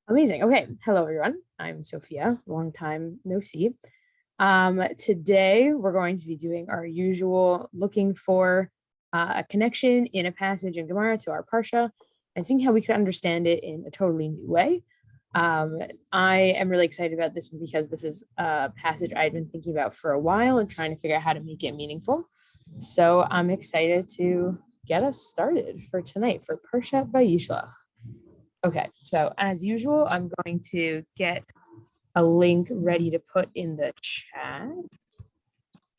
Amazing. Okay. Hello, everyone. I'm Sofia. Long time no see. Today, we're going to be doing our usual looking for a connection in a passage in Gemara to our Parsha and seeing how we can understand it in a totally new way. Um, I am really excited about this one because this is a passage I've been thinking about for a while and trying to figure out how to make it meaningful. So I'm excited to get us started for tonight for Parsha Vayishlach. Okay, so as usual, I'm going to get a link ready to put in the chat.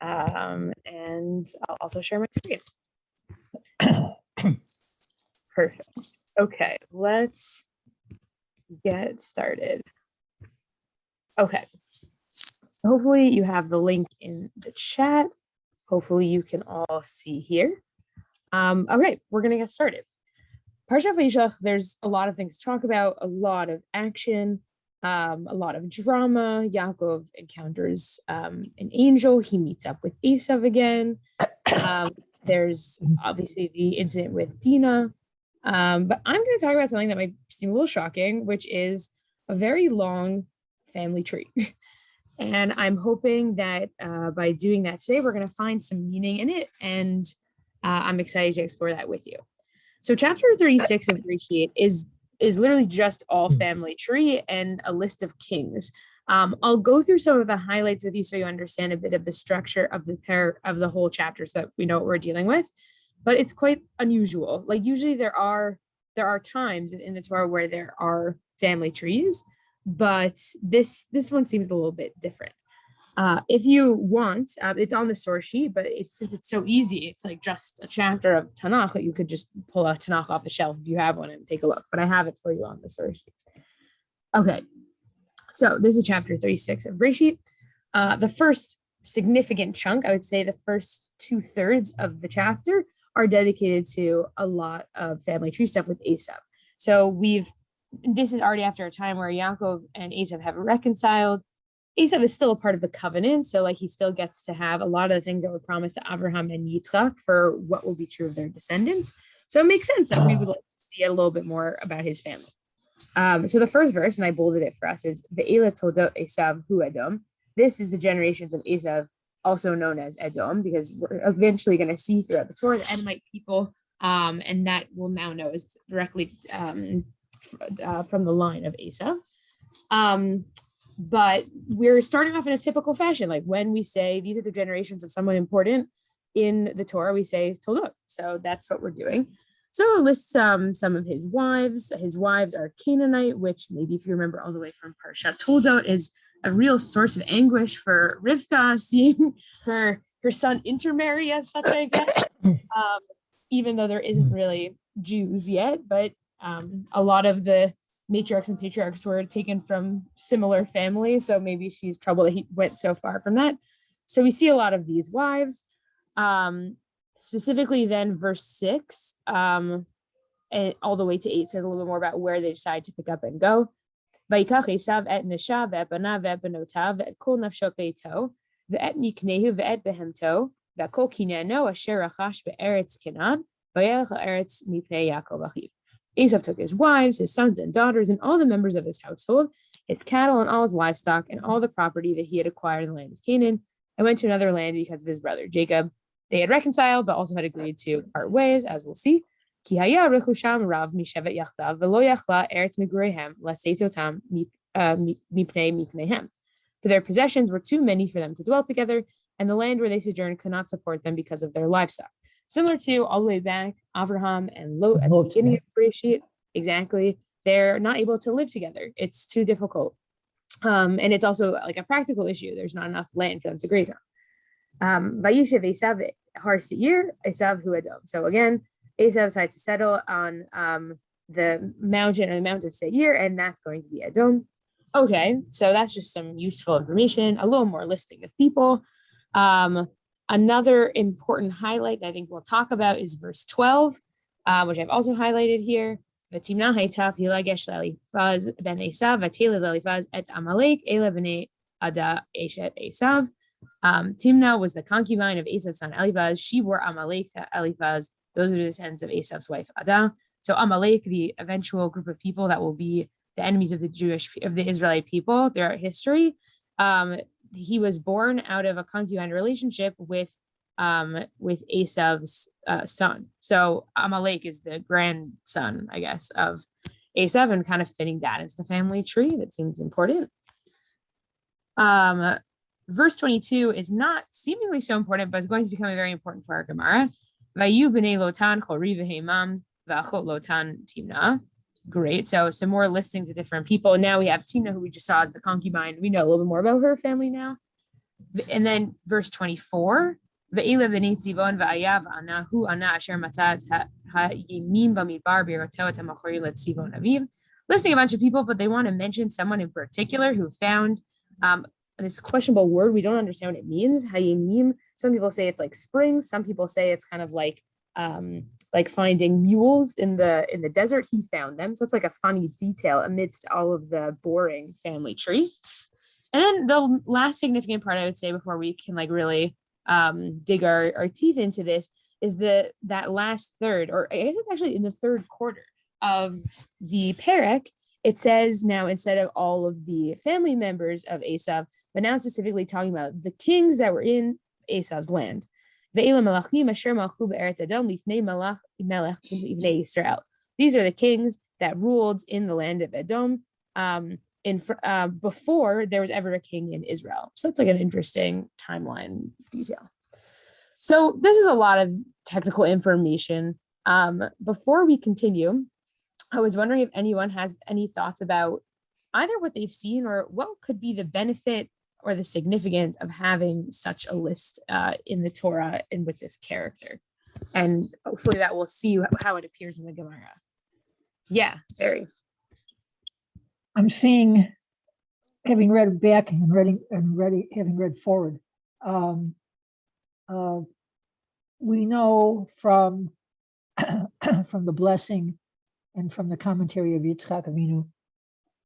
And I'll also share my screen. Perfect. Okay, let's get started. Okay, so hopefully you have the link in the chat. Hopefully you can all see here. Okay, we're gonna get started. Parsha Vayishlach, there's a lot of things to talk about, a lot of action, a lot of drama. Yaakov encounters an angel. He meets up with Esav again. There's obviously the incident with Dinah. But I'm going to talk about something that might seem a little shocking, which is a very long family tree. And I'm hoping that by doing that today, we're going to find some meaning in it. And I'm excited to explore that with you. So chapter 36 of Vayishlach is literally just all family tree and a list of kings. I'll go through some of the highlights with you so you understand a bit of the structure of the whole chapter so that we know what we're dealing with. But it's quite unusual. Like usually there are times in the Torah where there are family trees, but this one seems a little bit different. If you want, it's on the source sheet, but since it's so easy, it's like just a chapter of Tanakh that you could just pull a Tanakh off the shelf if you have one and take a look. But I have it for you on the source sheet. Okay, so this is chapter 36 of Vayishlach. The first significant chunk, I would say the first 2/3 of the chapter are dedicated to a lot of family tree stuff with Esav. So this is already after a time where Yaakov and Esav have reconciled. Esav is still a part of the covenant, so like he still gets to have a lot of the things that were promised to Abraham and Yitzchak for what will be true of their descendants. So it makes sense that we would like to see a little bit more about his family. So the first verse, and I bolded it for us, is Ve'ela toldot Esav hu Edom. This is the generations of Esav, also known as Edom, because we're eventually going to see throughout the Torah the Edomite people, and that we'll now know is directly from the line of Esav. But we're starting off in a typical fashion. Like when we say these are the generations of someone important in the Torah, we say Toldot. So that's what we're doing. So it lists some of his wives. His wives are Canaanite, which maybe if you remember all the way from Parsha, Toldot is a real source of anguish for Rivka, seeing her son intermarry as such, I guess. Even though there isn't really Jews yet, but a lot of the matriarchs and patriarchs were taken from similar families, so maybe she's troubled that he went so far from that. So we see a lot of these wives. Specifically then verse 6 and all the way to 8 says a little bit more about where they decide to pick up and go. Vayikach Esav et Nesha ve'et banav ve'et benotav ve'et kol nafsho beito ve'et miknehu ve'et behemto ve'et kol kinyano asher rachash be'eretz Canaan vayelech ha'eretz mipnei Yaakov achiv. Esav took his wives, his sons and daughters, and all the members of his household, his cattle and all his livestock, and all the property that he had acquired in the land of Canaan, and went to another land because of his brother Jacob. They had reconciled, but also had agreed to part ways, as we'll see. For their possessions were too many for them to dwell together, and the land where they sojourned could not support them because of their livestock. Similar to all the way back, Abraham and Lot at the beginning of Bereshit, exactly, they're not able to live together. It's too difficult. And it's also like a practical issue. There's not enough land for them to graze on. Vayishev Esav har Seir, Esav hu Edom. So again, Esav decides to settle on the mountain or the Mount of Seir, and that's going to be Edom. Okay, so that's just some useful information, a little more listing of people. Another important highlight that I think we'll talk about is verse 12, which I've also highlighted here. Timnah hayta pilagesh le'Elifaz ben Esav v'teled le'Elifaz et Amalek ele b'nei Ada eshet Esav. Timnah was the concubine of Esav's son Eliphaz. She bore Amalek to Eliphaz. Those are the descendants of Esav's wife Ada. So Amalek, the eventual group of people that will be the enemies of the Israelite people throughout history. He was born out of a concubine relationship with Esav's son. So Amalek is the grandson, I guess, of Esav, and kind of fitting that into the family tree. That seems important. Verse 22 is not seemingly so important, but it's going to become very important for our Gemara. Vayu b'nei Lotan chori v'heimam v'achot Lotan Timna. Great. So some more listings of different people. Now we have Timna, who we just saw as the concubine. We know a little bit more about her family now. And then verse 24. Ve'ila b'nei Tzivon v'ayav anahu ana asher matzat ha'yimim b'midbar b'yeratot ha'machori le'tzivon aviv. Listing a bunch of people, but they want to mention someone in particular who found this questionable word. We don't understand what it means. Hayimim. Some people say it's like springs. Some people say it's kind of like finding mules in the desert. He found them. So it's like a funny detail amidst all of the boring family tree. And then the last significant part I would say before we can like really dig our teeth into this is that last third, or I guess it's actually in the third quarter of the Perek. It says now, instead of all of the family members of Esav, but now specifically talking about the kings that were in Esav's land. These are the kings that ruled in the land of Edom before there was ever a king in Israel. So it's like an interesting timeline detail. So this is a lot of technical information. Before we continue, I was wondering if anyone has any thoughts about either what they've seen or what could be the benefit or the significance of having such a list in the Torah and with this character. And hopefully that we'll see how it appears in the Gemara. Yeah, very. I'm seeing, having read back and having read forward, we know from the blessing and from the commentary of Yitzchak Avinu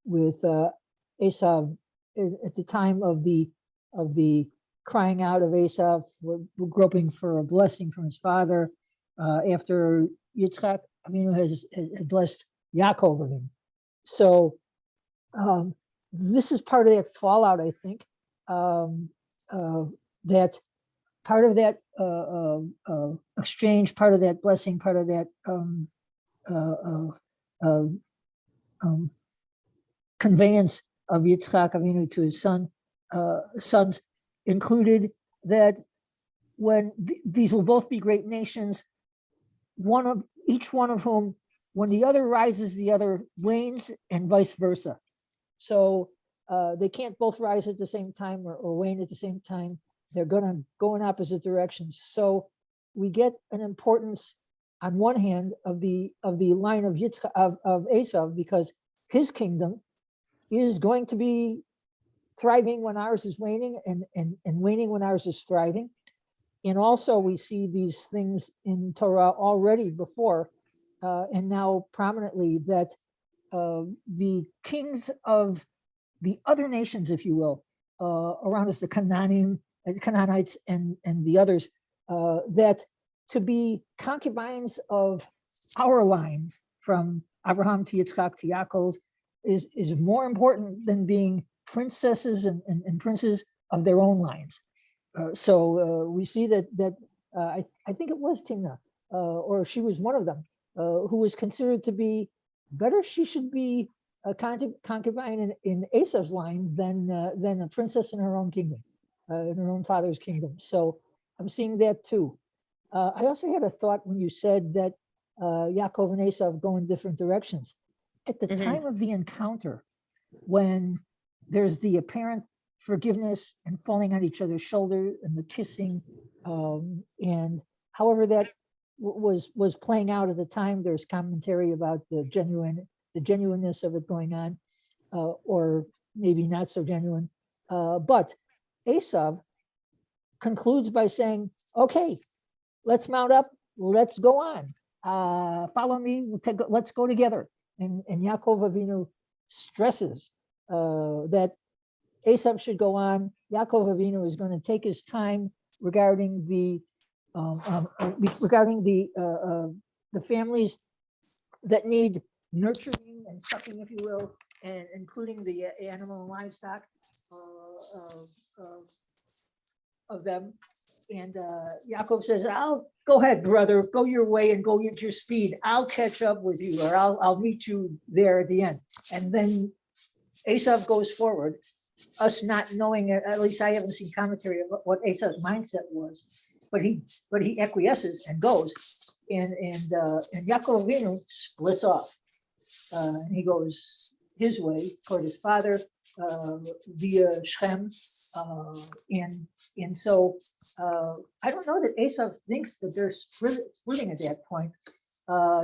with Esav at the time of the crying out of Esav, we're groping for a blessing from his father after Yitzchak Avinu has blessed Yaakov of him. So this is part of that fallout, I think, that part of that exchange, part of that blessing, part of that conveyance of Yitzchak Avinu to his sons included that when these will both be great nations, each one of whom, when the other rises, the other wanes, and vice versa. So they can't both rise at the same time or wane at the same time. They're going to go in opposite directions. So we get an importance on one hand of the line of Yitzchak of Esav, because his kingdom is going to be thriving when ours is waning, and waning when ours is thriving. And also we see these things in Torah already before, and now prominently, that the kings of the other nations, if you will, around us, the Canaanites and the others, that to be concubines of our lines from Abraham to Yitzchak to Yaakov is more important than being princesses and princes of their own lines. So we see that I think it was Timnah, or she was one of them, who was considered to be better. She should be a concubine in Esav's line than a princess in her own kingdom, in her own father's kingdom. So I'm seeing that too. I also had a thought when you said that Yaakov and Esav go in different directions. At the time of the encounter, when there's the apparent forgiveness and falling on each other's shoulder and the kissing, and however that was playing out at the time, there's commentary about the genuineness of it going on, or maybe not so genuine. But Esav concludes by saying, "Okay, let's mount up. Let's go on. Follow me. Let's go together." And Yaakov Avinu stresses that Esav should go on. Yaakov Avinu is going to take his time regarding the families that need nurturing and sucking, if you will, and including the animal and livestock of them. And Yaakov says, "I'll go ahead, brother, go your way and go at your speed. I'll catch up with you, or I'll meet you there at the end." And then Esav goes forward, us not knowing it. At least I haven't seen commentary of what Esav's mindset was, but he acquiesces and goes, and Yaakov Avinu splits off, and he goes his way toward his father via Shechem, and so I don't know that Esav thinks that they're splitting at that point.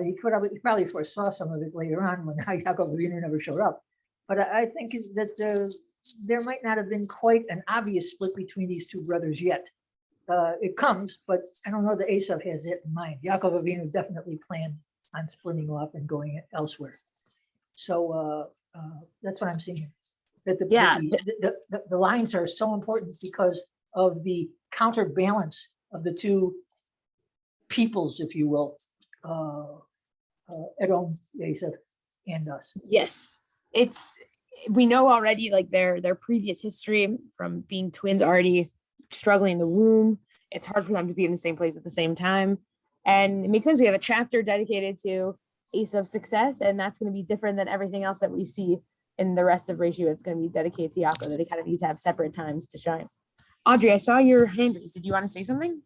He probably foresaw some of it later on when Yaakov Avinu never showed up. But I think that there might not have been quite an obvious split between these two brothers yet. It comes, but I don't know that Esav has it in mind. Yaakov Avinu definitely planned on splitting off and going elsewhere. So that's what I'm seeing here. That the lines are so important because of the counterbalance of the two peoples, if you will, Edom, Esav, and us. Yes, we know already, like their previous history from being twins, already struggling in the womb. It's hard for them to be in the same place at the same time, and it makes sense. We have a chapter dedicated to Esav's success, and that's going to be different than everything else that we see in the rest of Ratio. It's going to be dedicated to Yaakov, that they kind of need to have separate times to shine. Audrey, I saw your hand raised. Did you want to say something?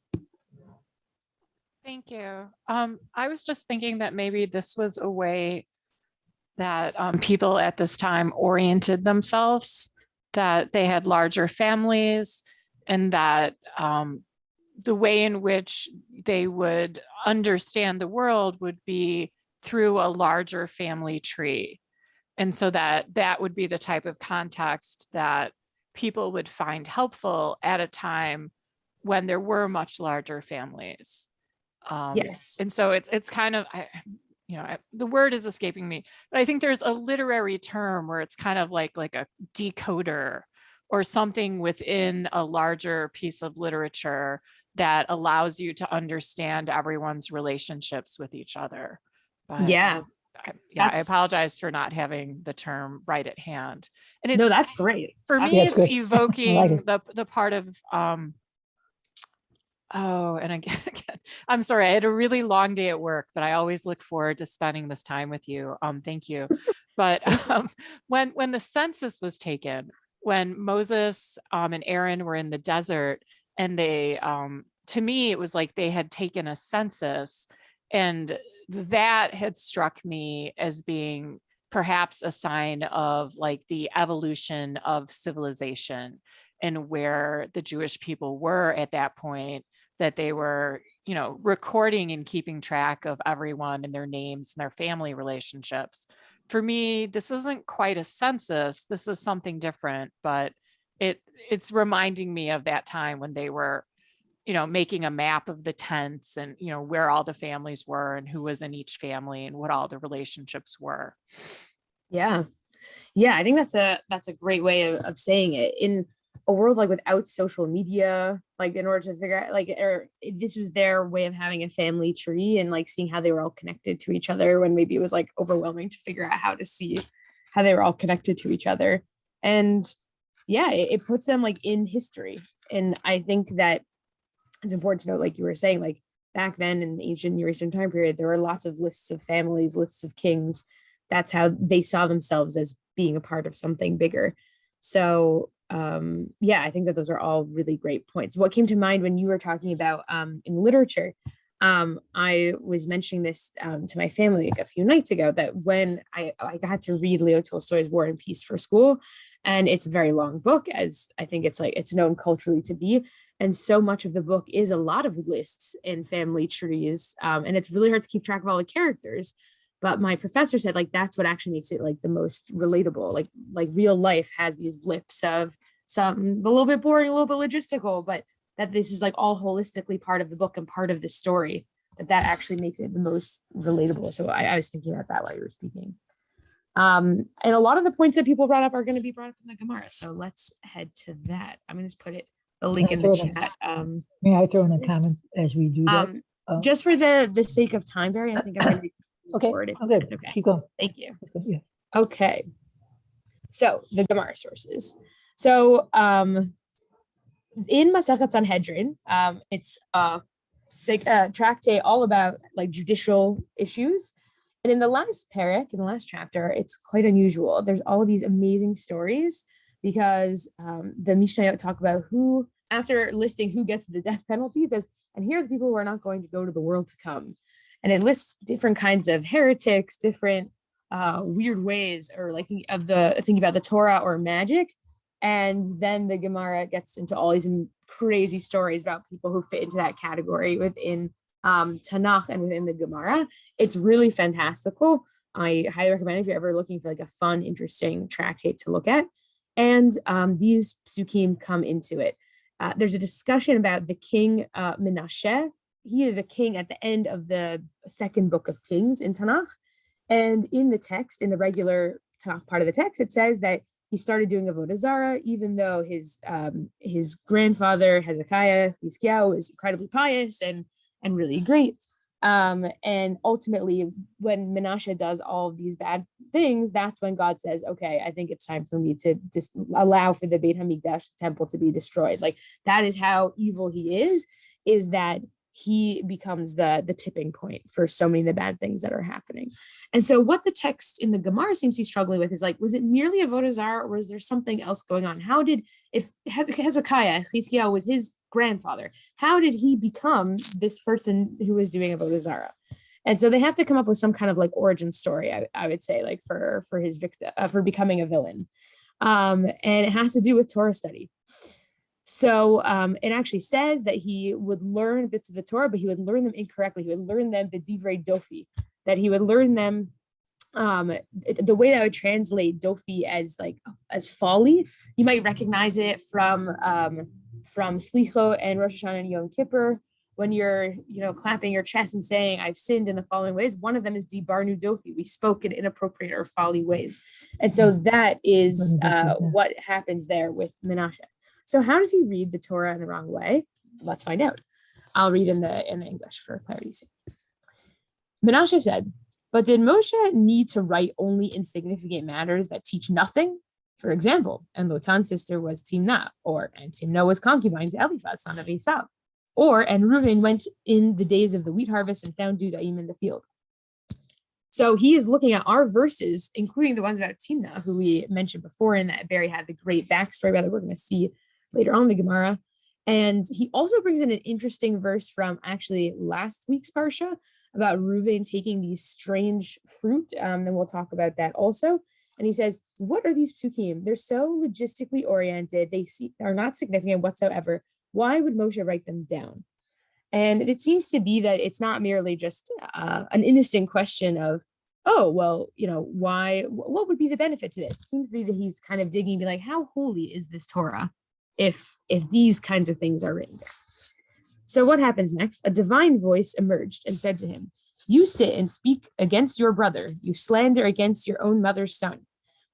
Thank you. I was just thinking that maybe this was a way that people at this time oriented themselves, that they had larger families, and that the way in which they would understand the world would be through a larger family tree. And so that would be the type of context that people would find helpful at a time when there were much larger families. Yes. And so it's kind of, the word is escaping me, but I think there's a literary term where it's kind of like a decoder or something within a larger piece of literature that allows you to understand everyone's relationships with each other. But Yeah. I apologize for not having the term right at hand. And no, that's great. For me, That's it's good. evoking the part of and again, I'm sorry, I had a really long day at work, but I always look forward to spending this time with you. Thank you. But when the census was taken, when Moses and Aaron were in the desert, and they, to me, it was like they had taken a census, and that had struck me as being perhaps a sign of like the evolution of civilization and where the Jewish people were at that point, that they were, recording and keeping track of everyone and their names and their family relationships. For me, this isn't quite a census. This is something different, but it's reminding me of that time when they were, making a map of the tents and, where all the families were and who was in each family and what all the relationships were. Yeah. Yeah. I think that's a great way of saying it. In a world like without social media, like in order to figure out this was their way of having a family tree and like seeing how they were all connected to each other, when maybe it was like overwhelming to figure out how to see how they were all connected to each other. And yeah, it puts them like in history. And I think that it's important to note, like you were saying, like back then in the ancient Near Eastern time period, there were lots of lists of families, lists of kings. That's how they saw themselves as being a part of something bigger. So I think that those are all really great points. What came to mind when you were talking about in literature, I was mentioning this to my family a few nights ago, that when I had to read Leo Tolstoy's War and Peace for school, and it's a very long book, as I think it's known culturally to be. And so much of the book is a lot of lists and family trees. And it's really hard to keep track of all the characters. But my professor said, like, that's what actually makes it like the most relatable. Like real life has these blips of some a little bit boring, a little bit logistical, but that this is like all holistically part of the book and part of the story, that actually makes it the most relatable. So I was thinking about that while you were speaking. And a lot of the points that people brought up are going to be brought up in the Gemara. So let's head to that. I'm going to just put the link in the chat. May I throw in a comment as we do that? Just for the sake of time, Barry, I think I'm going to okay. forward it. I'm good. It's okay. Keep going. Thank you. Yeah. Okay. So the Gemara sources. So in Masechet Sanhedrin, it's a tractate all about like judicial issues. And in the last parak, in the last chapter, it's quite unusual. There's all of these amazing stories because the Mishnayot talk about who, after listing who gets the death penalty, it says, and here are the people who are not going to go to the world to come. And it lists different kinds of heretics, different weird ways, or like thinking about the Torah or magic. And then the Gemara gets into all these crazy stories about people who fit into that category within Tanakh and within the Gemara. It's really fantastical. I highly recommend it if you're ever looking for like a fun, interesting tractate to look at. And these psukim come into it. There's a discussion about the king Menashe. He is a king at the end of the second book of Kings in Tanakh. And in the text, in the regular Tanakh part of the text, it says that he started doing Avodah Zarah, even though his grandfather, Hezekiah, Hizkiyahu, was incredibly pious and really great. And ultimately, when Menashe does all of these bad things, that's when God says, okay, I think it's time for me to just allow for the Beit HaMikdash temple to be destroyed. Like that is how evil he is that he becomes the tipping point for so many of the bad things that are happening. And so what the text in the Gemara seems to be struggling with is like, was it merely Avodah Zarah or was there something else going on? How did, if Hezekiah, Hizkiyahu was his grandfather, how did he become this person who was doing Avodah Zarah? And so they have to come up with some kind of like origin story, I would say, like for his victim, for becoming a villain. And it has to do with Torah study. So it actually says that he would learn bits of the Torah, but he would learn them incorrectly. He would learn them b'divrei dofi, that he would learn them the way that I would translate dofi as folly. You might recognize it from Slicho and Rosh Hashanah and Yom Kippur, when you're clapping your chest and saying, I've sinned in the following ways. One of them is dibarnu dofi. We spoke in inappropriate or folly ways. And so that is what happens there with Menashe. So how does he read the Torah in the wrong way? Let's find out. I'll read in the English for clarity's sake. Menashe said, but did Moshe need to write only insignificant matters that teach nothing? For example, and Lotan's sister was Timnah, and Timnah was concubine to Eliphaz, son of Esau. And Reuben went in the days of the wheat harvest and found Dudaim in the field. So he is looking at our verses, including the ones about Timnah, who we mentioned before, and that Barry had the great backstory about that we're going to see later on in the Gemara. And he also brings in an interesting verse from actually last week's Parsha about Reuven taking these strange fruit. And we'll talk about that also. And he says, what are these psukim? They're so logistically oriented. They are not significant whatsoever. Why would Moshe write them down? And it seems to be that it's not merely just an innocent question of, oh, well, why, what would be the benefit to this? It seems to be that he's kind of digging, be like, how holy is this Torah if these kinds of things are written there? So what happens next? A divine voice emerged and said to him, you sit and speak against your brother. You slander against your own mother's son.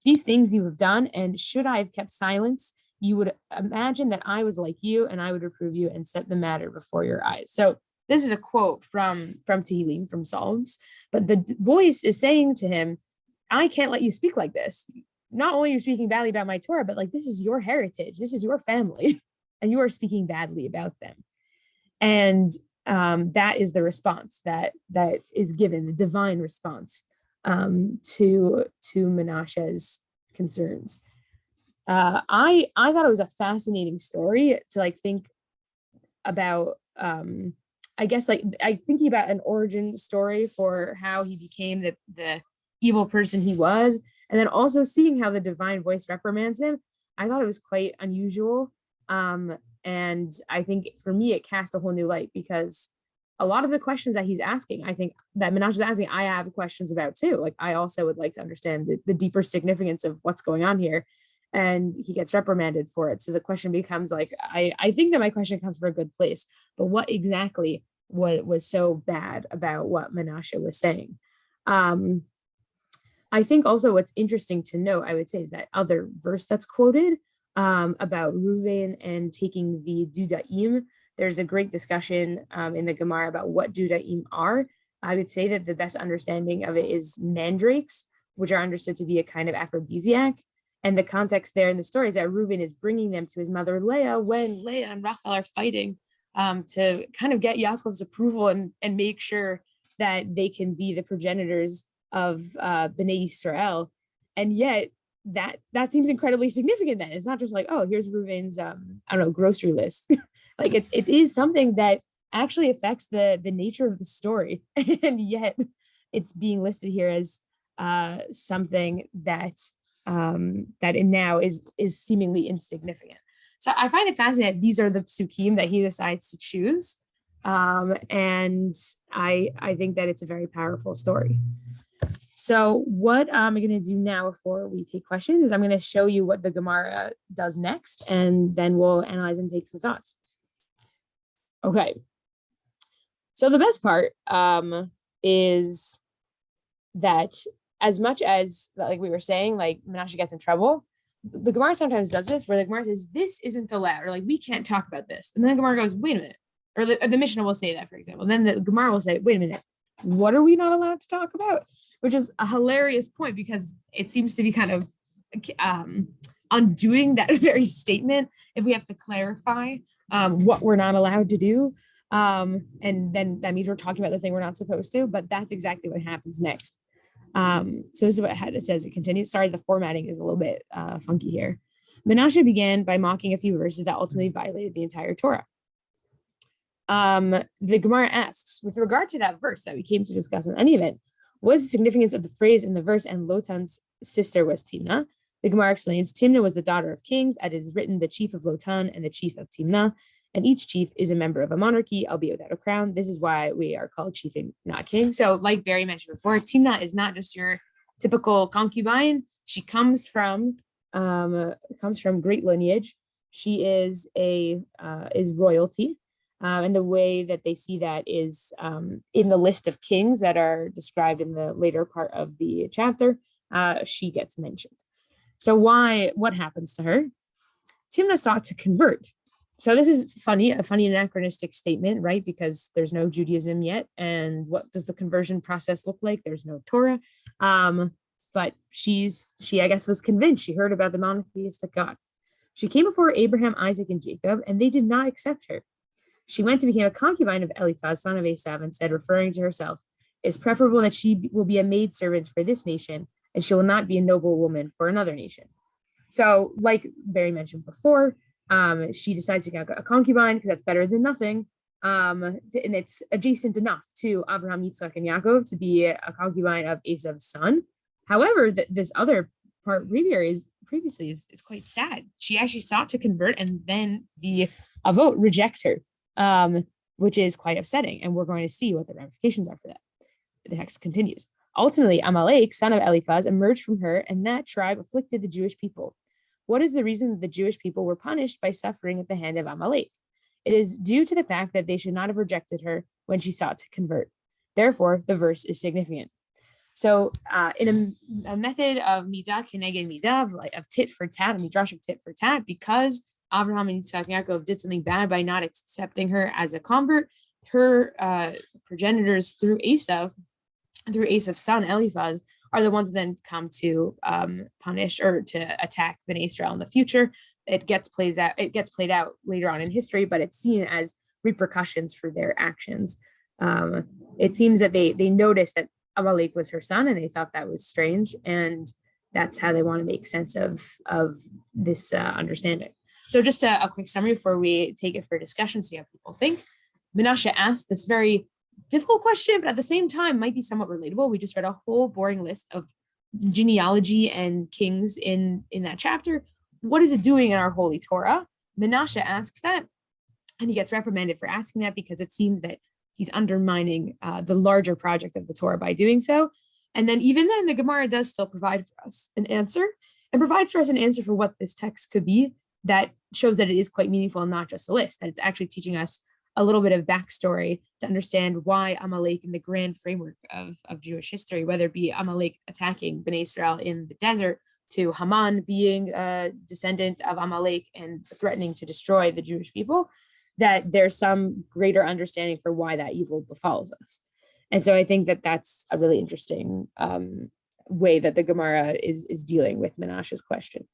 These things you have done, and should I have kept silence, you would imagine that I was like you, and I would reprove you and set the matter before your eyes. So this is a quote from Tehillim, from Psalms, but the voice is saying to him, I can't let you speak like this. Not only are you speaking badly about my Torah, but like this is your heritage, this is your family, and you are speaking badly about them. And that is the response that is given, the divine response to Menashe's concerns. I thought it was a fascinating story to like think about. I guess like I thinking about an origin story for how he became the evil person he was, and then also seeing how the divine voice reprimands him. I thought it was quite unusual. And I think for me, it cast a whole new light, because a lot of the questions that he's asking, I think that Menashe is asking, I have questions about too. Like I also would like to understand the deeper significance of what's going on here. And he gets reprimanded for it. So the question becomes like, I think that my question comes from a good place, but what exactly was so bad about what Menashe was saying? I think also what's interesting to note, I would say, is that other verse that's quoted about Reuven and taking the Dudaim. There's a great discussion in the Gemara about what Dudaim are. I would say that the best understanding of it is mandrakes, which are understood to be a kind of aphrodisiac. And the context there in the story is that Reuben is bringing them to his mother Leah when Leah and Rachel are fighting to kind of get Yaakov's approval and make sure that they can be the progenitors of Bnei Israel. And yet that seems incredibly significant then. It's not just like, oh, here's Reuben's, I don't know, grocery list. Like it is something that actually affects the nature of the story. And yet it's being listed here as something that now is seemingly insignificant. So I find it fascinating that these are the psukim that he decides to choose. And I think that it's a very powerful story. So what I'm going to do now before we take questions is I'm going to show you what the Gemara does next, and then we'll analyze and take some thoughts. Okay. So the best part is that as much as, like we were saying, like Menashe gets in trouble, the Gemara sometimes does this where the Gemara says, this isn't allowed, or like, we can't talk about this. And then the Gemara goes, wait a minute. Or the Mishnah will say that, for example. And then the Gemara will say, wait a minute, what are we not allowed to talk about? Which is a hilarious point because it seems to be kind of undoing that very statement if we have to clarify what we're not allowed to do. And then that means we're talking about the thing we're not supposed to, but that's exactly what happens next. So this is what it says. It continues. Sorry, the formatting is a little bit funky here. Menashe began by mocking a few verses that ultimately violated the entire Torah. The Gemara asks, with regard to that verse that we came to discuss in any event, what is the significance of the phrase in the verse, and Lotan's sister was Timnah? The Gemara explains, Timnah was the daughter of kings, as is written, the chief of Lotan and the chief of Timnah, and each chief is a member of a monarchy, albeit without a crown. This is why we are called chief and not king. So like Barry mentioned before, Timnah is not just your typical concubine. She comes from great lineage. She is royalty. And the way that they see that is in the list of kings that are described in the later part of the chapter, she gets mentioned. So what happens to her? Timnah sought to convert. So this is a funny anachronistic statement, right? Because there's no Judaism yet. And what does the conversion process look like? There's no Torah. But she, I guess, was convinced. She heard about the monotheistic God. She came before Abraham, Isaac, and Jacob, and they did not accept her. She went to become a concubine of Eliphaz, son of Esav, and said, referring to herself, it's preferable that she will be a maidservant for this nation, and she will not be a noble woman for another nation. So, like Barry mentioned before, she decides to become a concubine because that's better than nothing. And it's adjacent enough to Abraham, Yitzchak, and Yaakov to be a concubine of Esav's son. However, this other part previously is quite sad. She actually sought to convert, and then the Avot reject her. Which is quite upsetting. And we're going to see what the ramifications are for that. The text continues. Ultimately, Amalek, son of Eliphaz, emerged from her, and that tribe afflicted the Jewish people. What is the reason that the Jewish people were punished by suffering at the hand of Amalek? It is due to the fact that they should not have rejected her when she sought to convert. Therefore, the verse is significant. So in a method of midah keneged midah, of tit for tat, a midrash of tit for tat, because Abraham and Yitzchak and Yaakov did something bad by not accepting her as a convert, her progenitors through Esav's son Eliphaz are the ones that then come to punish or to attack Bnei Israel in the future. It gets played out later on in history, but it's seen as repercussions for their actions. It seems that they noticed that Amalek was her son, and they thought that was strange, and that's how they want to make sense of this understanding. So just a quick summary before we take it for discussion, see how people think. Menashe asked this very difficult question, but at the same time might be somewhat relatable. We just read a whole boring list of genealogy and kings in that chapter. What is it doing in our holy Torah? Menashe asks that, and he gets reprimanded for asking that because it seems that he's undermining the larger project of the Torah by doing so. And then even then, the Gemara does still provide for us an answer, and provides for us an answer for what this text could be that shows that it is quite meaningful and not just a list, that it's actually teaching us a little bit of backstory to understand why Amalek in the grand framework of Jewish history, whether it be Amalek attacking Bnei Israel in the desert, to Haman being a descendant of Amalek and threatening to destroy the Jewish people, that there's some greater understanding for why that evil befalls us. And so I think that that's a really interesting way that the Gemara is dealing with Menashe's question.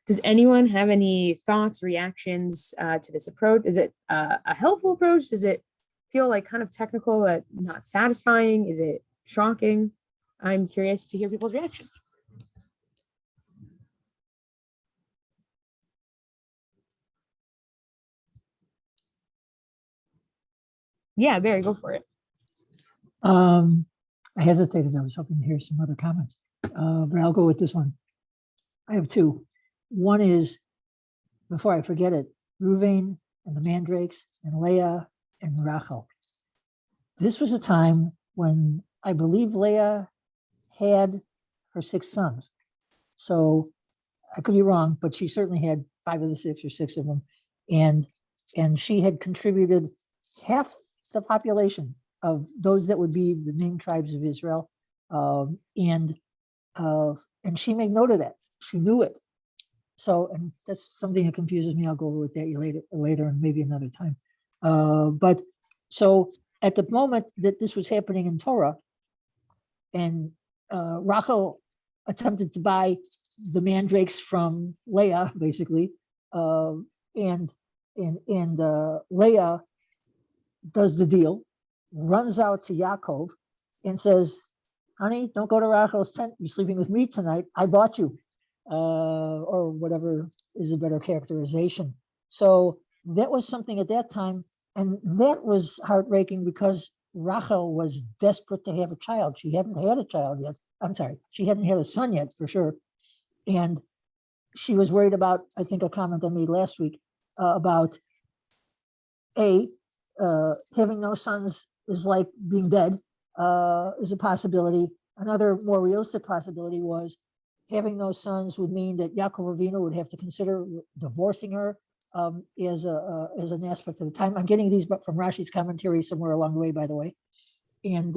Does anyone have any thoughts, reactions to this approach? Is it a helpful approach? Does it feel like kind of technical but not satisfying? Is it shocking? I'm curious to hear people's reactions. Yeah, Barry, go for it. I hesitated. I was hoping to hear some other comments, but I'll go with this one. I have two. One is, before I forget it, Reuven and the mandrakes and Leah and Rachel. This was a time when I believe Leah had her 6 sons. So I could be wrong, but she certainly had 5 of the 6 or 6 of them. And she had contributed half the population of those that would be the named tribes of Israel. And she made note of that. She knew it. So, and that's something that confuses me. I'll go over with that later and maybe another time. But so at the moment that this was happening in Torah, and Rachel attempted to buy the mandrakes from Leah, basically, and Leah does the deal, runs out to Yaakov and says, honey, don't go to Rachel's tent. You're sleeping with me tonight. I bought you, or whatever is a better characterization. So that was something at that time. And that was heartbreaking because Rachel was desperate to have a child. She hadn't had a child yet. I'm sorry, she hadn't had a son yet, for sure. And she was worried about, I think a comment I made last week, about having no sons is like being dead, is a possibility. Another more realistic possibility was having no sons would mean that Yaakov Avinu would have to consider divorcing her as an aspect of the time. I'm getting these but from Rashi's commentary somewhere along the way, by the way. And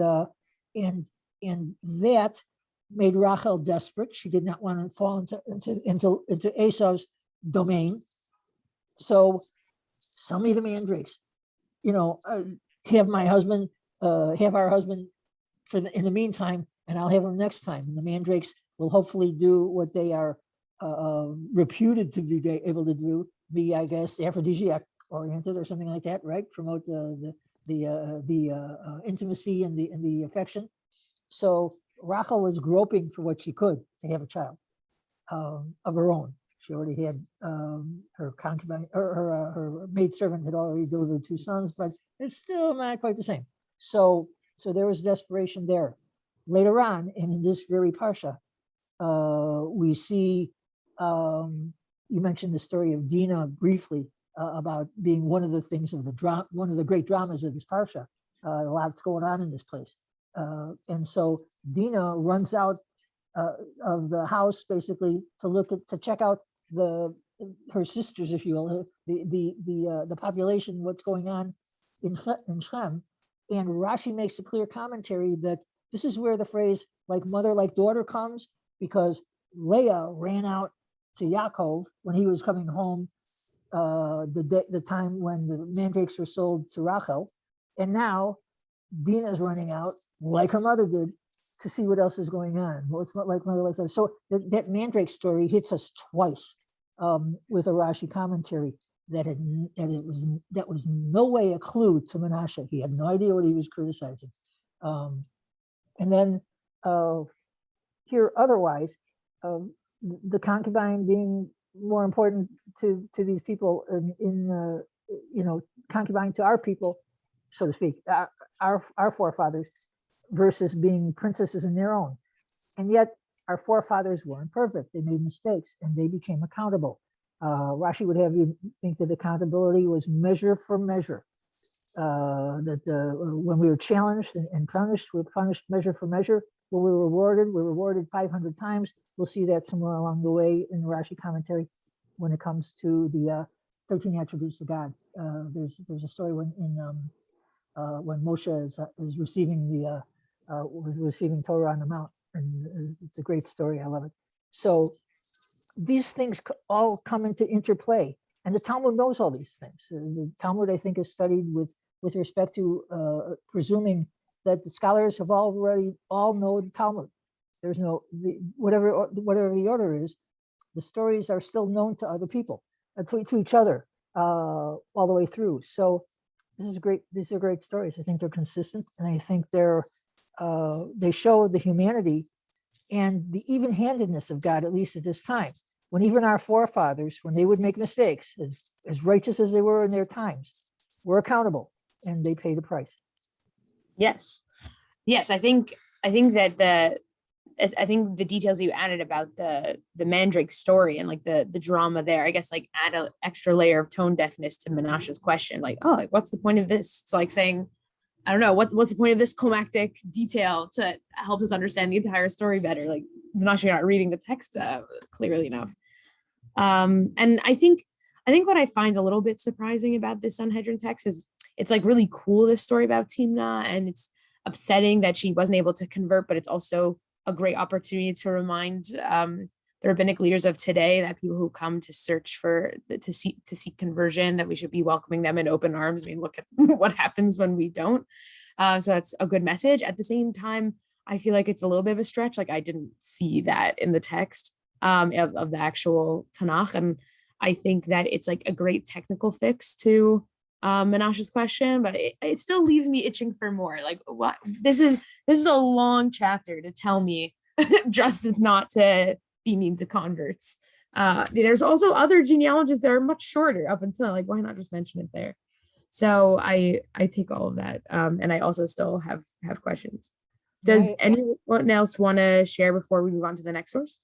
that made Rachel desperate. She did not want to fall into Esau's domain. So sell me the mandrakes. Have my husband, have our husband in the meantime, and I'll have him next time. And the mandrakes will hopefully do what they are reputed to be able to do, be, I guess, aphrodisiac oriented or something like that, right? Promote the intimacy and the affection. So Rachel was groping for what she could to have a child of her own. She already had her concubine, or her maidservant had already delivered 2 sons, but it's still not quite the same. So there was desperation there. Later on, and in this very Parsha, we see, you mentioned the story of Dinah briefly, about being one of the things of one of the great dramas of this Parsha. A lot's going on in this place. And so Dinah runs out of the house basically to check out her sisters, if you will, the population, what's going on in Shem. And Rashi makes a clear commentary that this is where the phrase like mother, like daughter comes, because Leah ran out to Yaakov when he was coming home, the time when the mandrakes were sold to Rachel. And now Dinah's running out like her mother did to see what else is going on. Well, it's not like mother like that. So that mandrake story hits us twice with a Rashi commentary that was no way a clue to Menashe. He had no idea what he was criticizing. And then here otherwise, the concubine being more important to these people in concubine to our people, so to speak, our forefathers, versus being princesses in their own. And yet our forefathers weren't perfect. They made mistakes and they became accountable. Rashi would have you think that accountability was measure for measure. When we were challenged and punished, we were punished measure for measure. When we were rewarded 500 times. We'll see that somewhere along the way in the Rashi commentary when it comes to the 13 attributes of God. There's a story when Moshe is receiving Torah on the Mount, and it's a great story. I love it. So these things all come into interplay, and the Talmud knows all these things. The Talmud, I think, is studied with respect to presuming that the scholars have all know the Talmud. There's no, whatever the order is, the stories are still known to other people, to each other, all the way through. So this is great. These are great stories. I think they're consistent, and I think they show the humanity and the even-handedness of God, at least at this time, when even our forefathers, when they would make mistakes, as righteous as they were in their times, were accountable, and they paid the price. Yes. I think that I think the details you added about the Mandrake story and like the drama there, I guess, like add an extra layer of tone deafness to Menashe's question. Like, oh, like, what's the point of this? It's like saying, I don't know, what's the point of this climactic detail to help us understand the entire story better? Like, Menashe, you're not reading the text clearly enough. And I think what I find a little bit surprising about this Sanhedrin text is it's like really cool, this story about Timnah, and it's upsetting that she wasn't able to convert, but it's also a great opportunity to remind the rabbinic leaders of today that people who come to search to seek conversion, that we should be welcoming them in open arms. I mean, look at what happens when we don't. So that's a good message. At the same time, I feel like it's a little bit of a stretch. Like, I didn't see that in the text of the actual Tanakh, and I think that it's like a great technical fix to Menashe's question, but it still leaves me itching for more. Like, what? This is a long chapter to tell me just not to be mean to converts. There's also other genealogies that are much shorter up until, like, why not just mention it there? So I take all of that, and I also still have questions. Does anyone else want to share before we move on to the next source?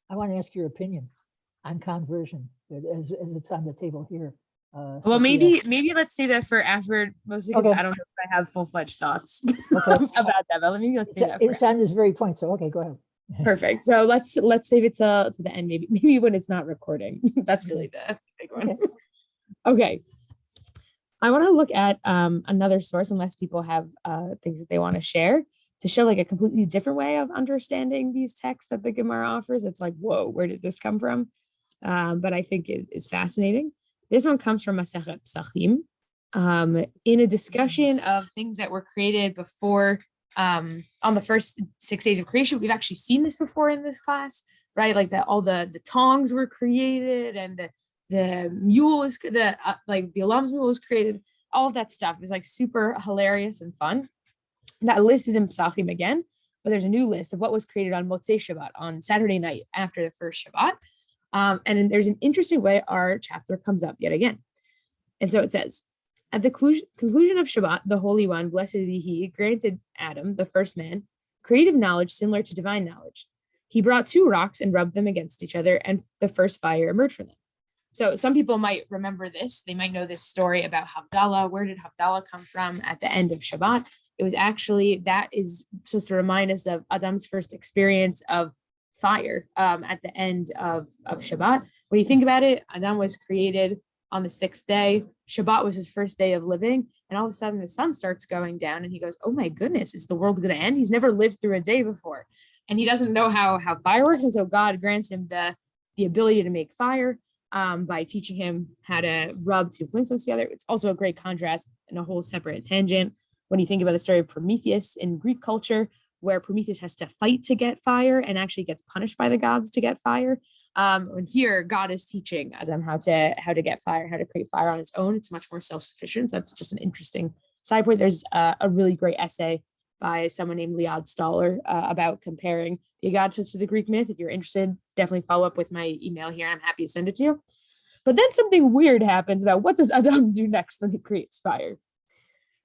I want to ask your opinion on conversion as it's on the table here. Well, maybe let's say that for after, mostly because I don't know if I have full-fledged thoughts about that. But let's say that. It's on this very point. So okay, go ahead. Perfect. So let's save it to the end. Maybe when it's not recording. That's really the big one. Okay. I want to look at another source, unless people have things that they want to share, to show like a completely different way of understanding these texts that the Gemara offers. It's like, whoa, where did this come from? But I think it is fascinating. This one comes from Masechet Psachim, in a discussion of things that were created before, on the first 6 days of creation. We've actually seen this before in this class, right? Like that all the tongs were created, and the mule was like Bilam's mule was created. All of that stuff is like super hilarious and fun. That list is in Psachim again, but there's a new list of what was created on Motzei Shabbat, on Saturday night after the first Shabbat. And there's an interesting way our chapter comes up yet again. And so it says, at the conclusion of Shabbat, the Holy One, blessed be He, granted Adam, the first man, creative knowledge similar to divine knowledge. He brought 2 rocks and rubbed them against each other, and the first fire emerged from them. So some people might remember this. They might know this story about Havdalah. Where did Havdalah come from at the end of Shabbat? It was actually, that is supposed to remind us of Adam's first experience of fire at the end of Shabbat. When you think about it, Adam was created on the 6th day. Shabbat was his first day of living, and all of a sudden the sun starts going down, and he goes, oh my goodness, is the world going to end? He's never lived through a day before, and he doesn't know how fire works. And so God grants him the ability to make fire by teaching him how to rub 2 flintstones together. It's also a great contrast and a whole separate tangent when you think about the story of Prometheus in Greek culture, where Prometheus has to fight to get fire and actually gets punished by the gods to get fire. And here God is teaching Adam how to get fire, how to create fire on his own. It's much more self-sufficient. So that's just an interesting side point. There's a really great essay by someone named Liad Stoller about comparing the Agathos to the Greek myth. If you're interested, definitely follow up with my email here. I'm happy to send it to you. But then something weird happens about what does Adam do next when he creates fire.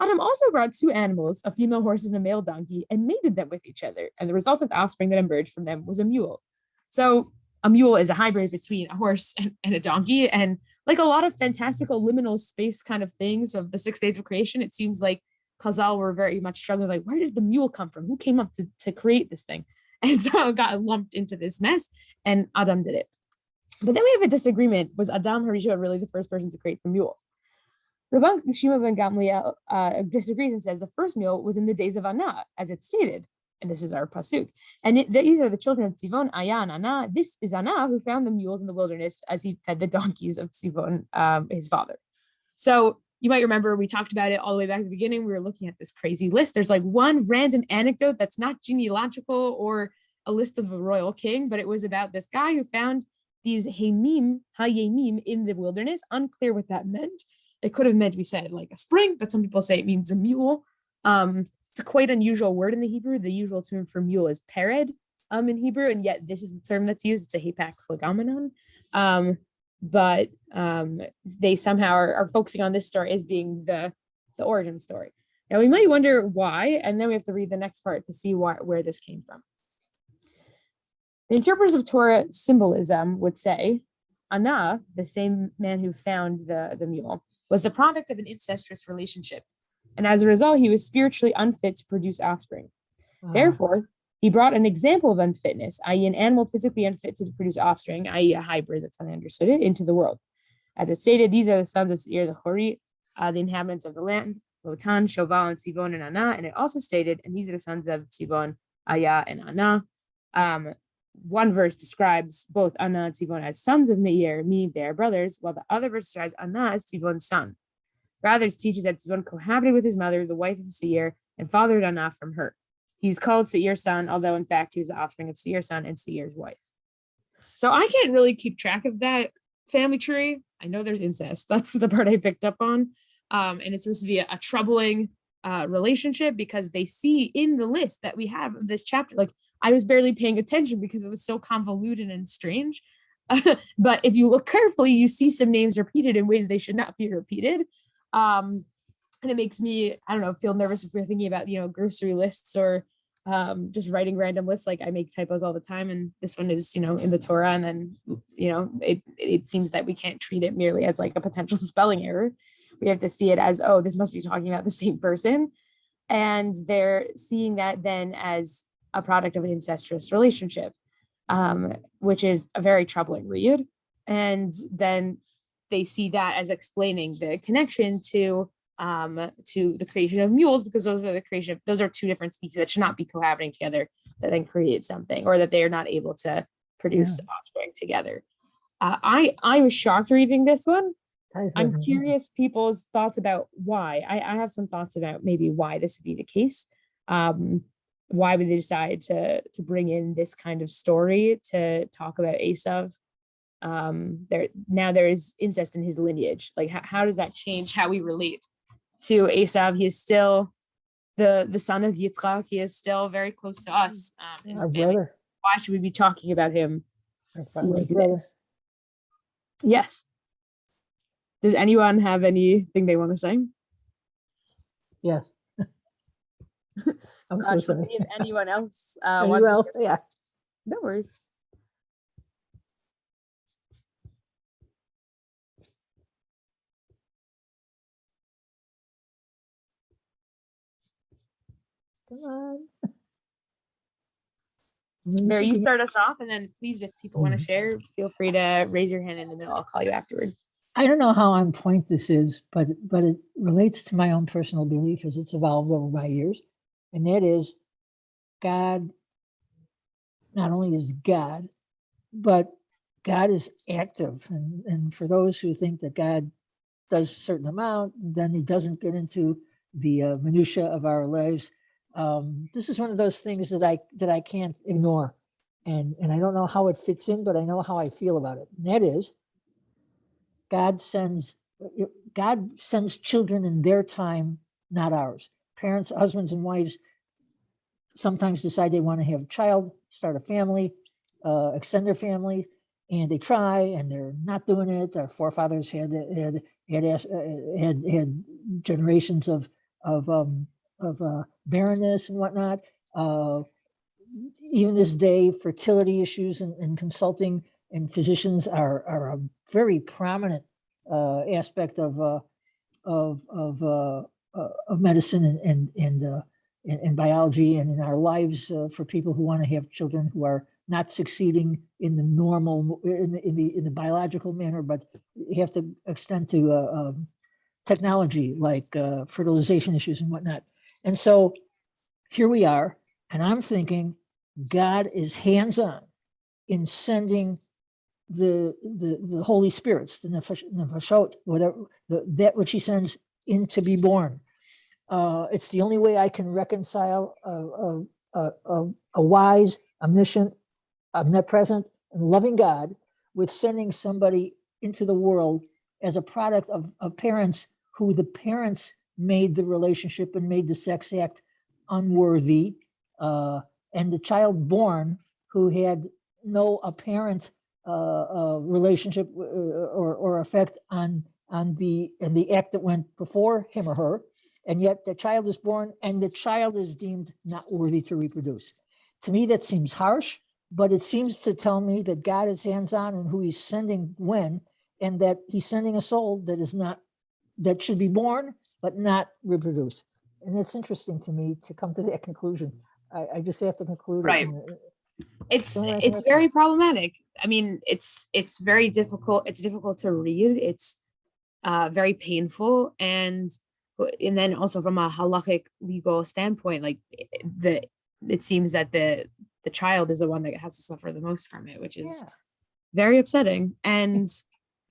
Adam also brought 2 animals, a female horse and a male donkey, and mated them with each other. And the resultant offspring that emerged from them was a mule. So a mule is a hybrid between a horse and a donkey. And like a lot of fantastical liminal space kind of things of the 6 days of creation, it seems like Chazal were very much struggling, like, where did the mule come from? Who came up to create this thing? And so it got lumped into this mess, and Adam did it. But then we have a disagreement. Was Adam Harishon really the first person to create the mule? Rabban Shimon ben Gamliel disagrees and says the first mule was in the days of Anah, as it's stated. And this is our pasuk. And these are the children of Tzivon, Ayah, and Anah. This is Anah who found the mules in the wilderness as he fed the donkeys of Tzivon, his father. So you might remember we talked about it all the way back at the beginning. We were looking at this crazy list. There's like one random anecdote that's not genealogical or a list of a royal king, but it was about this guy who found these hayemim in the wilderness. Unclear what that meant. It could have meant, we said, like a spring, but some people say it means a mule. It's a quite unusual word in the Hebrew. The usual term for mule is pered in Hebrew, and yet this is the term that's used. It's a hapax legomenon. But they somehow are focusing on this story as being the origin story. Now we might wonder why, and then we have to read the next part to see where this came from. The interpreters of Torah symbolism would say, Anah, the same man who found the mule, was the product of an incestuous relationship, and as a result, he was spiritually unfit to produce offspring. Therefore, he brought an example of unfitness, i.e. an animal physically unfit to produce offspring, i.e. a hybrid, that's how I understood it, into the world. As it stated, these are the sons of Seir the Hori, the inhabitants of the land, Lotan, Shoval, and Tzivon, and Anah. And it also stated, and these are the sons of Tzivon, Ayah, and Anah. One verse describes both Anah and Tzivon as sons of Meir, meaning they are brothers, while the other verse describes Anah as Tzivon's son. Rather, it teaches that Tzivon cohabited with his mother, the wife of Seir, and fathered Anah from her. He's called Seir's son, although in fact he was the offspring of Seir's son and Seir's wife. So I can't really keep track of that family tree. I know there's incest. That's the part I picked up on. And it's supposed to be a troubling relationship because they see in the list that we have of this chapter, like I was barely paying attention because it was so convoluted and strange. But if you look carefully, you see some names repeated in ways they should not be repeated. And it makes me, I don't know, feel nervous if we're thinking about, grocery lists or just writing random lists. Like I make typos all the time. And this one is, in the Torah. And then, it seems that we can't treat it merely as like a potential spelling error. We have to see it as, oh, this must be talking about the same person. And they're seeing that then as a product of an incestuous relationship, which is a very troubling read. And then they see that as explaining the connection to the creation of mules, because those are two different species that should not be cohabiting together that then create something, or that they are not able to produce offspring together. I was shocked reading this one. I'm curious people's thoughts about why. I have some thoughts about maybe why this would be the case. Why would they decide to bring in this kind of story to talk about Esav? There is incest in his lineage. Like how does that change how we relate to Esav? He is still the son of Yitzchak. He is still very close to us. Our brother. Why should we be talking about him like brother. this? Yes. Does anyone have anything they want to say? Yes. I'm so sorry. If anyone else Anyone else? Yeah. No worries. Come on. Mary, you start us off, and then please, if people want to share, feel free to raise your hand in the middle. I'll call you afterward. I don't know how on point this is, but it relates to my own personal belief as it's evolved over my years. And that is, God not only is God, but God is active. And for those who think that God does a certain amount, then he doesn't get into the minutia of our lives. This is one of those things that I can't ignore. And I don't know how it fits in, but I know how I feel about it. And that is, God sends children in their time, not ours. Parents, husbands and wives sometimes decide they want to have a child, start a family, extend their family, and they try, and they're not doing it. Our forefathers had generations of barrenness and whatnot. Even this day, fertility issues and consulting and physicians are a very prominent aspect of medicine and biology and in our lives for people who want to have children who are not succeeding in the normal in the biological manner, but you have to extend to technology like fertilization issues and whatnot. And so here we are, and I'm thinking God is hands-on in sending the Holy Spirits, the nefashot, whatever, that which he sends in to be born. It's the only way I can reconcile a wise, omniscient, omnipresent, and loving God with sending somebody into the world as a product of parents who the parents made the relationship and made the sex act unworthy, and the child born who had no apparent relationship or effect on the act that went before him or her, and yet the child is born and the child is deemed not worthy to reproduce. To me, that seems harsh, but it seems to tell me that God is hands-on and who he's sending when, and that he's sending a soul that should be born, but not reproduce. And it's interesting to me to come to that conclusion. I just have to conclude. Right. It's very problematic. I mean, it's very difficult. It's difficult to read. It's very painful. And then also from a halachic legal standpoint, like it seems that the child is the one that has to suffer the most from it, which is very upsetting. And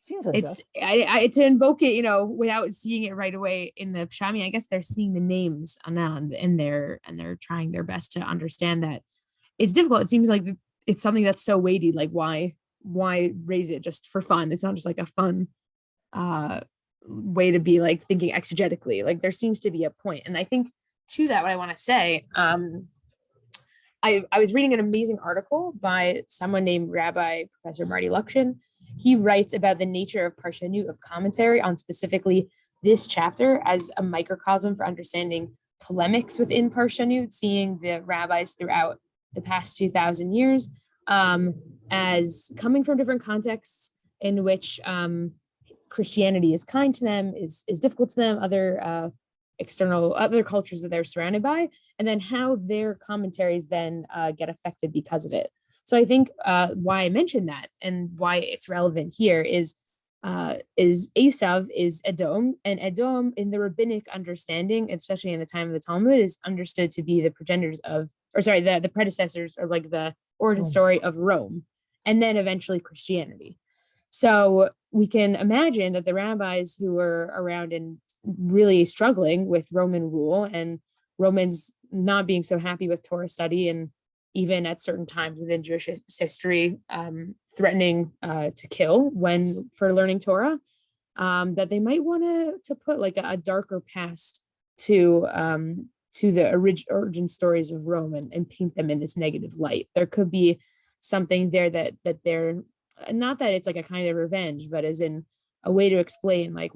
seems it's to invoke it, without seeing it right away in the Pshami. I guess they're seeing the names Anand, and they're trying their best to understand that it's difficult. It seems like it's something that's so weighty. Like why raise it just for fun? It's not just like a fun way to be like thinking exegetically. Like there seems to be a point. And I think to that, what I want to say, I was reading an amazing article by someone named Rabbi Professor Marty Lukshin. He writes about the nature of Parsha of commentary on specifically this chapter as a microcosm for understanding polemics within Parsha, seeing the rabbis throughout the past 2,000 years as coming from different contexts in which Christianity is kind to them, is difficult to them, other cultures that they're surrounded by, and then how their commentaries then get affected because of it. So I think why I mentioned that and why it's relevant here is Esav is Edom, and Edom in the rabbinic understanding, especially in the time of the Talmud, is understood to be the the predecessors, or like the origin story of Rome, and then eventually Christianity. So we can imagine that the rabbis who were around and really struggling with Roman rule and Romans not being so happy with Torah study, and even at certain times within Jewish history, threatening to kill for learning Torah, that they might want to put like a darker past to the origin stories of Rome and paint them in this negative light. There could be something there that they're not that it's like a kind of revenge, but as in a way to explain like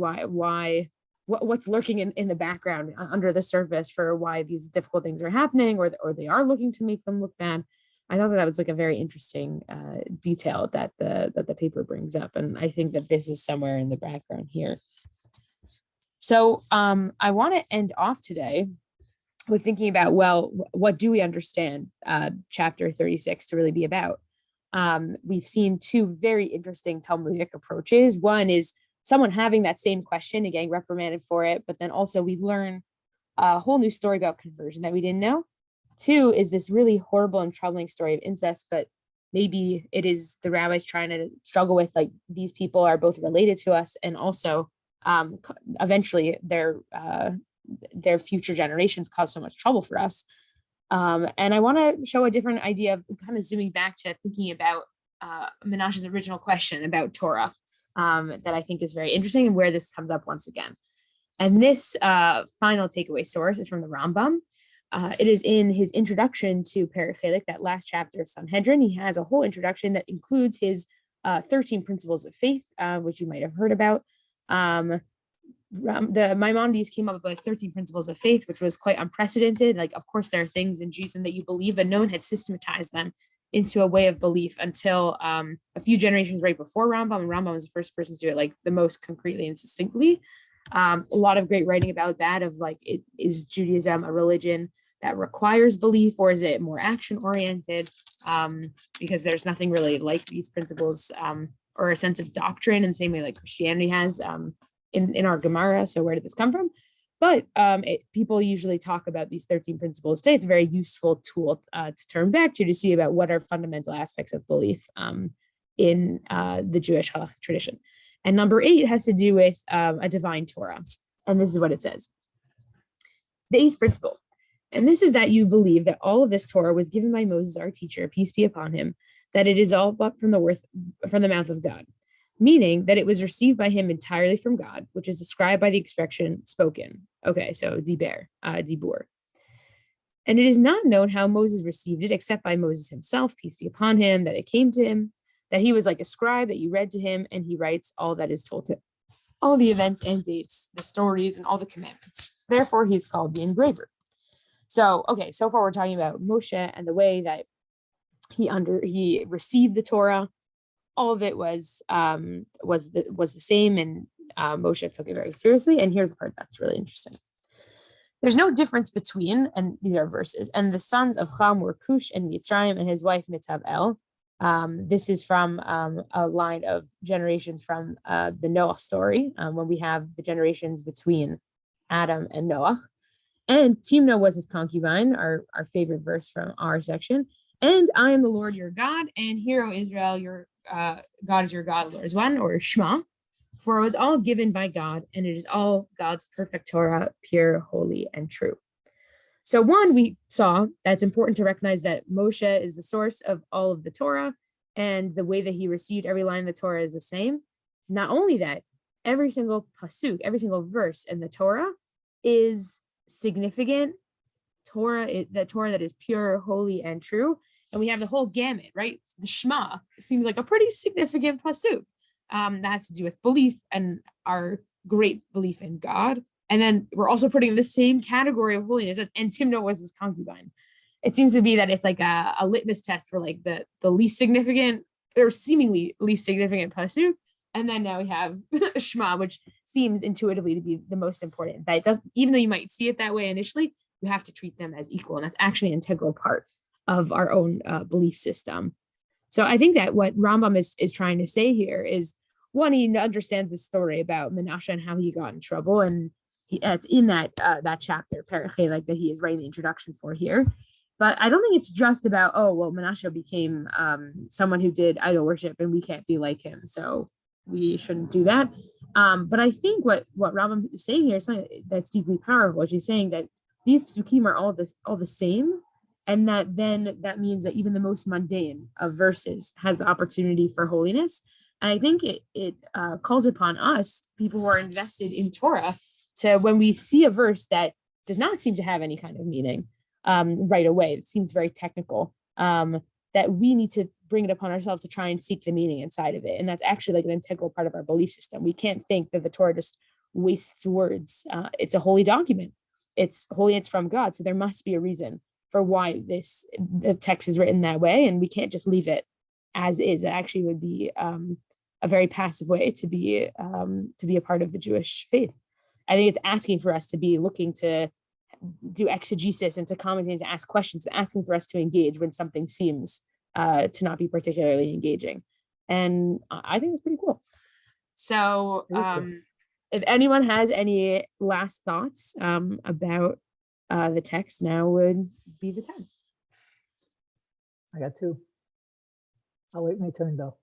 what's lurking in the background under the surface for why these difficult things are happening, or they are looking to make them look bad. I thought that was like a very interesting detail that the paper brings up, and I think that this is somewhere in the background here. So I want to end off today with thinking about, well, what do we understand chapter 36 to really be about? We've seen two very interesting Talmudic approaches. One is someone having that same question and getting reprimanded for it, but then also we learn a whole new story about conversion that we didn't know. Two is this really horrible and troubling story of incest, but maybe it is the rabbis trying to struggle with, like, these people are both related to us, and also eventually their future generations cause so much trouble for us. And I want to show a different idea of kind of zooming back to thinking about Menashe's original question about Torah, that I think is very interesting, and where this comes up once again. And this final takeaway source is from the Rambam. It is in his introduction to Paraphilik, that last chapter of Sanhedrin. He has a whole introduction that includes his 13 principles of faith, which you might have heard about. The Maimonides came up with 13 principles of faith, which was quite unprecedented. Like, of course, there are things in Judaism that you believe, but no one had systematized them into a way of belief until a few generations right before Rambam. And Rambam was the first person to do it like the most concretely and succinctly. A lot of great writing about that, of like, is Judaism a religion that requires belief, or is it more action oriented? Because there's nothing really like these principles or a sense of doctrine in the same way like Christianity has in our Gemara. So where did this come from? But people usually talk about these 13 principles today. It's a very useful tool to turn back to see about what are fundamental aspects of belief in the Jewish halachic tradition. And number 8 has to do with a divine Torah. And this is what it says. The eighth principle. And this is that you believe that all of this Torah was given by Moses, our teacher, peace be upon him, that it is all but from the mouth of God, meaning that it was received by him entirely from God, which is described by the expression spoken. Okay, so dibur. And it is not known how Moses received it, except by Moses himself, peace be upon him, that it came to him, that he was like a scribe, that you read to him, and he writes all that is told to him, all the events and dates, the stories, and all the commandments. Therefore, he's called the engraver. So, okay, so far we're talking about Moshe and the way that he received the Torah. All of it was the same, and Moshe took it very seriously. And here's the part that's really interesting. There's no difference between, and these are verses, and the sons of Ham were Cush and Mitzrayim, and his wife Mitzab. This is from a line of generations from the Noah story, when we have the generations between Adam and Noah. And Timnah was his concubine, our favorite verse from our section. And I am the Lord your God, and hear, O Israel, your God is your God, Lord is one, or Shema. For it was all given by God, and it is all God's perfect Torah, pure, holy, and true. So one, we saw that it's important to recognize that Moshe is the source of all of the Torah, and the way that he received every line of the Torah is the same. Not only that, every single pasuk, every single verse in the Torah is significant Torah, the Torah that is pure, holy, and true. And we have the whole gamut, right? The Shema seems like a pretty significant pasuk. That has to do with belief and our great belief in God. And then we're also putting in the same category of holiness as, and Timnah was his concubine. It seems to be that it's like a litmus test for like the least significant or seemingly least significant pasuk. And then now we have Shema, which seems intuitively to be the most important. That it doesn't, even though you might see it that way initially, you have to treat them as equal. And that's actually an integral part of our own belief system. So I think that what Rambam is trying to say here is, one, he understands the story about Menashe and how he got in trouble. And it's in that chapter, like that he is writing the introduction for here. But I don't think it's just about, oh, well, Menashe became someone who did idol worship and we can't be like him, so we shouldn't do that. But I think what Rambam is saying here is something that's deeply powerful. He's saying that these psukim are all the same, and that means that even the most mundane of verses has the opportunity for holiness. And I think it calls upon us, people who are invested in Torah, to, when we see a verse that does not seem to have any kind of meaning right away, it seems very technical, that we need to bring it upon ourselves to try and seek the meaning inside of it. And that's actually like an integral part of our belief system. We can't think that the Torah just wastes words. It's a holy document. It's holy, it's from God. So there must be a reason for why the text is written that way. And we can't just leave it as is. It actually would be a very passive way to be a part of the Jewish faith. I think it's asking for us to be looking to do exegesis and to comment and to ask questions, asking for us to engage when something seems to not be particularly engaging. And I think it's pretty cool. So if anyone has any last thoughts about the text, now would be the time. I got two. I'll wait my turn though.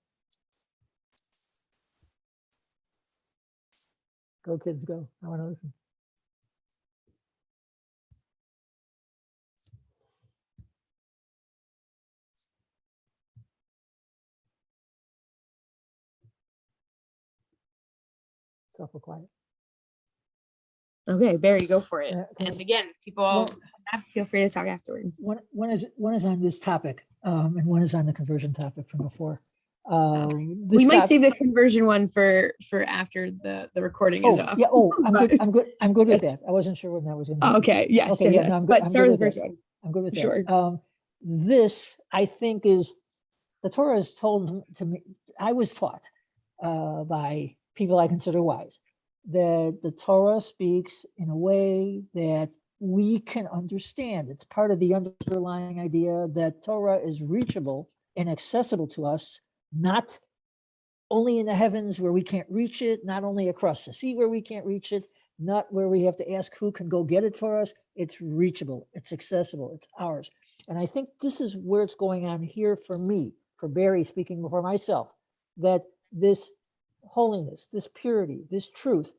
Go kids, go. I want to listen. It's awful quiet. Okay, Barry, go for it. Okay. And again, people feel free to talk afterwards. One is on this topic, and one is on the conversion topic from before. We might save the conversion one for after the recording is off. Yeah. I'm good with that. I wasn't sure when that was going to be. Okay. Yes. Okay. Yeah, No, I'm good. But start with the first one. I'm good with that. Sure. This, I think, is the Torah is told to me. I was taught by people I consider wise that the Torah speaks in a way that we can understand. It's part of the underlying idea that Torah is reachable and accessible to us, not only in the heavens where we can't reach it, not only across the sea where we can't reach it, not where we have to ask who can go get it for us. It's reachable, it's accessible, it's ours. And I think this is where it's going on here for me, for Barry, speaking for myself, that this holiness, this purity, this truth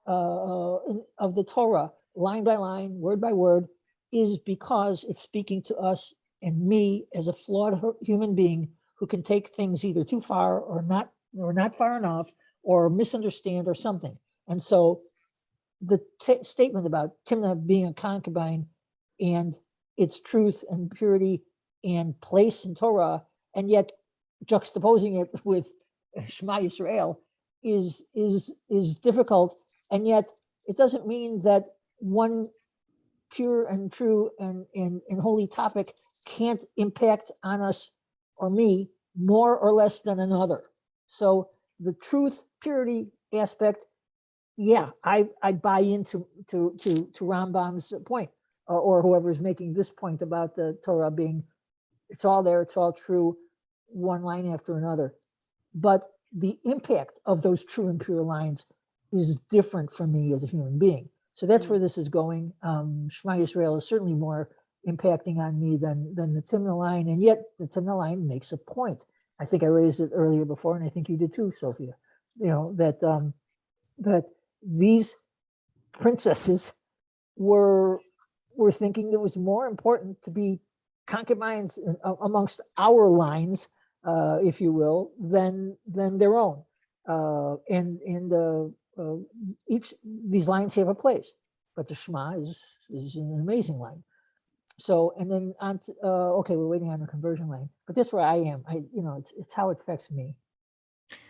of the Torah, line by line, word by word, is because it's speaking to us and me as a flawed human being who can take things either too far or not far enough, or misunderstand or something. And so the statement about Timnah being a concubine and its truth and purity and place in Torah, and yet juxtaposing it with Shema Yisrael is difficult. And yet it doesn't mean that one pure and true and holy topic can't impact on us or me more or less than another. So the truth, purity aspect, yeah, I buy into Rambam's point, or whoever's making this point about the Torah being, it's all there, it's all true, one line after another. But the impact of those true and pure lines is different for me as a human being. So that's where this is going. Shema Yisrael is certainly more impacting on me than the Timnah line, and yet the Timnah line makes a point. I think I raised it earlier before, and I think you did too, Sophia. You know, that these princesses were thinking it was more important to be concubines amongst our lines, if you will, than their own. Each these lines have a place, but the Shema is an amazing line. So, and then on to, okay, we're waiting on the conversion line, but that's where I am. It's how it affects me.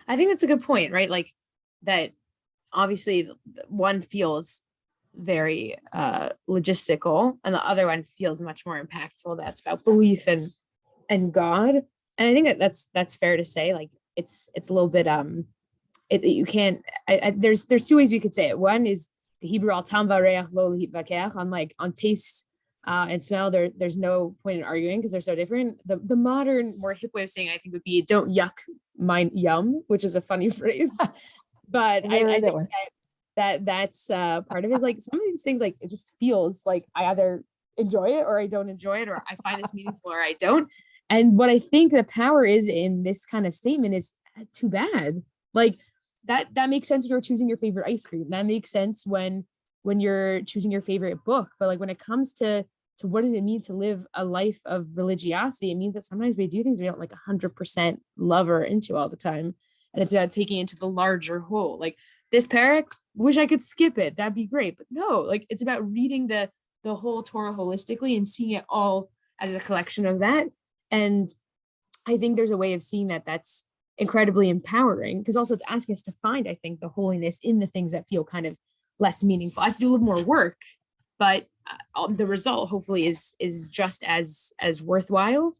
I think that's a good point, right? Like that obviously one feels very logistical and the other one feels much more impactful. That's about belief and God. And I think that's fair to say. Like it's a little bit you can't there's two ways we could say it. One is the Hebrew al tam vareach lo hitvakeach, on like on taste and smell, there's no point in arguing because they're so different. The modern, more hip way of saying it, I think, would be don't yuck mine yum, which is a funny phrase. But I think that's part of it. Is like some of these things, like it just feels like I either enjoy it or I don't enjoy it, or I find this meaningful or I don't. And what I think the power is in this kind of statement is too bad. Like that makes sense when you're choosing your favorite ice cream. That makes sense when you're choosing your favorite book. But like when it comes to what does it mean to live a life of religiosity, it means that sometimes we do things we don't like 100% love or into all the time. And it's about taking it into the larger whole. Like this parak, wish I could skip it. That'd be great. But no, like it's about reading the whole Torah holistically and seeing it all as a collection of that. And I think there's a way of seeing that that's incredibly empowering, because also it's asking us to find, I think, the holiness in the things that feel kind of less meaningful. I have to do a little more work, but the result hopefully is just as worthwhile.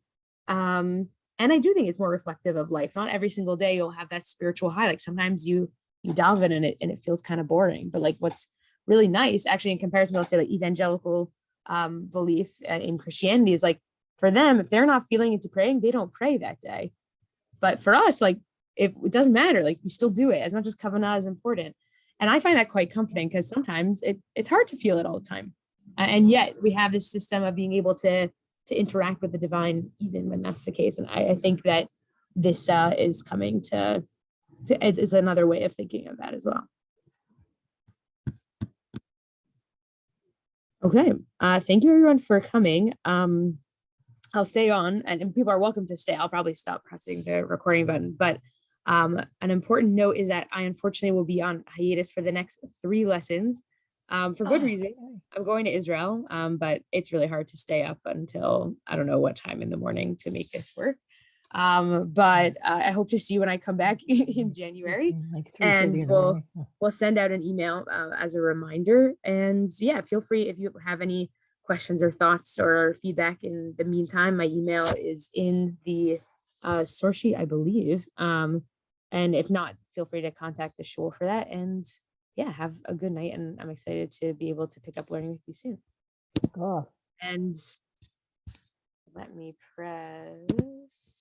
And I do think it's more reflective of life. Not every single day you'll have that spiritual high. Like sometimes you dive in and it feels kind of boring. But like what's really nice, actually, in comparison to, let's say, like evangelical belief in Christianity, is like for them, if they're not feeling into praying, they don't pray that day. But for us, like if it doesn't matter, like we still do it. It's not just kavanah is important. And I find that quite comforting, because sometimes it's hard to feel it all the time. And yet we have this system of being able to interact with the divine, even when that's the case. And I think that this is coming to is another way of thinking of that as well. Okay. Thank you everyone for coming. I'll stay on, and people are welcome to stay. I'll probably stop pressing the recording button, but an important note is that I unfortunately will be on hiatus for the next 3 lessons, for good reason. I'm going to Israel, but it's really hard to stay up until I don't know what time in the morning to make this work. But I hope to see you when I come back in January, and we'll send out an email as a reminder. And yeah, feel free if you have any questions or thoughts or feedback. In the meantime, my email is in the source sheet, I believe. And if not, feel free to contact the shul for that. And yeah, have a good night. And I'm excited to be able to pick up learning with you soon. And let me press.